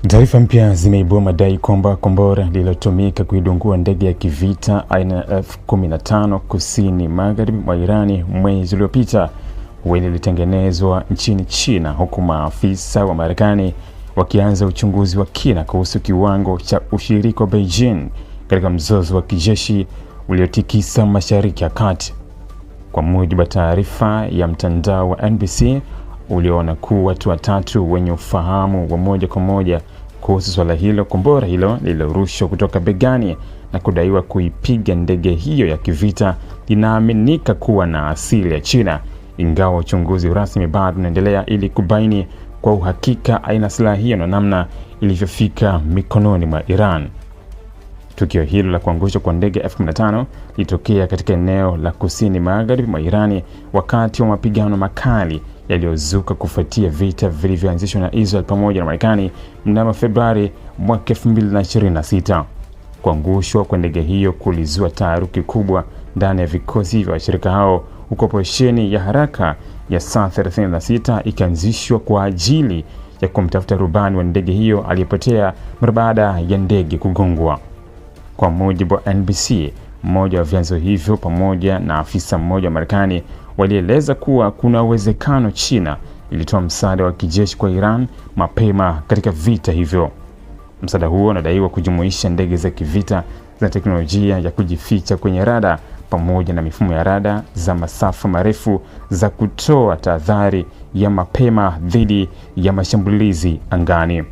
Taarifa mpya zimeibua madai kwamba kombora lililotumika kuidungua ndege ya kivita aina ya F-15 kusini magharibi mwa Irani mwezi uliopita lilitengenezwa nchini China, huku maafisa wa Marekani wakianza uchunguzi wa kina kuhusu kiwango cha ushiriki wa Beijing katika mzozo wa kijeshi uliotikisa Mashariki ya Kati. Kwa mujibu wa taarifa ya mtandao wa NBC uliona kuwa watu watatu wenye ufahamu wa moja kwa moja kuhusu swala hilo. Kombora hilo lililorushwa kutoka begani na kudaiwa kuipiga ndege hiyo ya kivita linaaminika kuwa na asili ya China, ingawa uchunguzi rasmi bado unaendelea ili kubaini kwa uhakika aina silaha hiyo na namna ilivyofika mikononi mwa Iran. Tukio hilo la kuangushwa kwa ndege F-15 litokea katika eneo la kusini magharibi mwa Irani wakati wa mapigano makali yaliyozuka kufuatia vita vilivyoanzishwa na Israel pamoja na Marekani mnamo Februari mwaka 2026. Kuangushwa kwa ndege hiyo kulizua taharuki kubwa ndani ya vikosi vya washirika hao, huko operesheni ya haraka ya saa 36 ikianzishwa kwa ajili ya kumtafuta rubani wa ndege hiyo aliyepotea mara baada ya ndege kugongwa. Kwa mujibu wa NBC, mmoja wa vyanzo hivyo pamoja na afisa mmoja wa Marekani walieleza kuwa kuna uwezekano China ilitoa msaada wa kijeshi kwa Iran mapema katika vita hivyo. Msaada huo unadaiwa kujumuisha ndege za kivita za teknolojia ya kujificha kwenye rada pamoja na mifumo ya rada za masafa marefu za kutoa tahadhari ya mapema dhidi ya mashambulizi angani.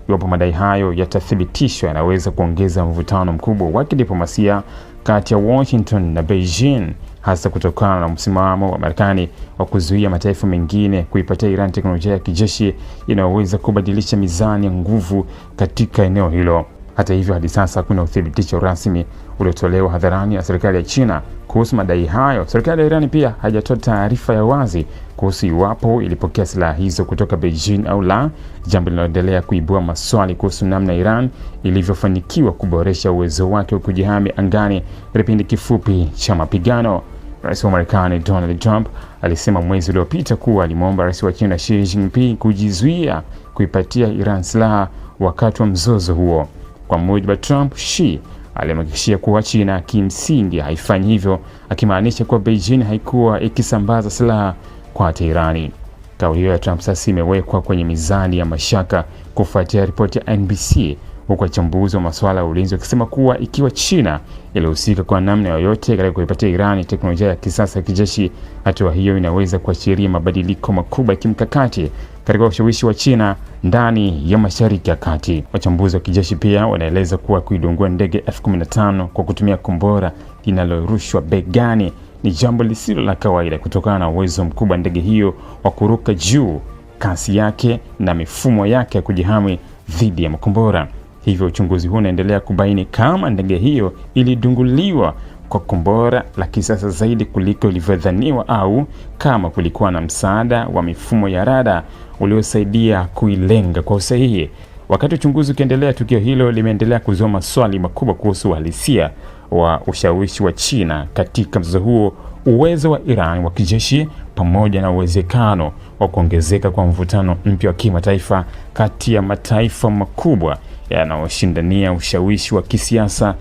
Iwapo madai hayo yatathibitishwa, yanaweza kuongeza mvutano mkubwa wa kidiplomasia kati ya Washington na Beijing, hasa kutokana na msimamo wa Marekani wa kuzuia mataifa mengine kuipatia Iran teknolojia ya kijeshi inayoweza kubadilisha mizani ya nguvu katika eneo hilo. Hata hivyo, hadi sasa hakuna uthibitisho rasmi uliotolewa hadharani na serikali ya China kuhusu madai hayo. Serikali ya Iran pia haijatoa taarifa ya wazi kuhusu iwapo ilipokea silaha hizo kutoka Beijing au la, jambo linaloendelea kuibua maswali kuhusu namna Iran ilivyofanikiwa kuboresha uwezo wake wa kujihami angani katika kipindi kifupi cha mapigano. Rais wa Marekani Donald Trump alisema mwezi uliopita kuwa alimwomba rais wa China Xi Jinping kujizuia kuipatia Iran silaha wakati wa mzozo huo. Kwa mujibu wa Trump, Xi alimhakikishia kuwa China kimsingi haifanyi hivyo, akimaanisha kuwa Beijing haikuwa ikisambaza silaha kwa Teherani. Kauli hiyo ya Trump sasa imewekwa kwenye mizani ya mashaka kufuatia ripoti ya NBC, huku wachambuzi wa masuala ya ulinzi wakisema kuwa ikiwa China ilihusika kwa namna yoyote katika kuipatia Iran teknolojia ya kisasa ya kijeshi, hatua hiyo inaweza kuashiria mabadiliko makubwa ya kimkakati katika ushawishi wa China ndani ya Mashariki ya Kati. Wachambuzi wa kijeshi pia wanaeleza kuwa kuidungua ndege F-15 kwa kutumia kombora linalorushwa begani ni jambo lisilo la kawaida kutokana na uwezo mkubwa ndege hiyo wa kuruka juu, kasi yake na mifumo yake ya kujihami dhidi ya makombora. Hivyo uchunguzi huu unaendelea kubaini kama ndege hiyo ilidunguliwa kwa kombora la kisasa zaidi kuliko ilivyodhaniwa au kama kulikuwa na msaada wa mifumo ya rada uliosaidia kuilenga kwa usahihi. Wakati uchunguzi ukiendelea, tukio hilo limeendelea kuzua maswali makubwa kuhusu uhalisia wa ushawishi wa China katika mzozo huo, uwezo wa Iran wa kijeshi, pamoja na uwezekano wa kuongezeka kwa mvutano mpya wa kimataifa kati ya mataifa makubwa yanayoshindania ushawishi wa kisiasa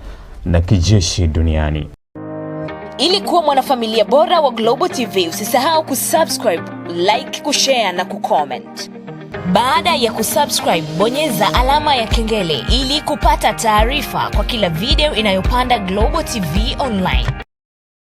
na kijeshi duniani. Ili kuwa mwanafamilia bora wa Global TV, usisahau kusubscribe, like, kushare na kucomment. Baada ya kusubscribe, bonyeza alama ya kengele ili kupata taarifa kwa kila video inayopanda Global TV Online.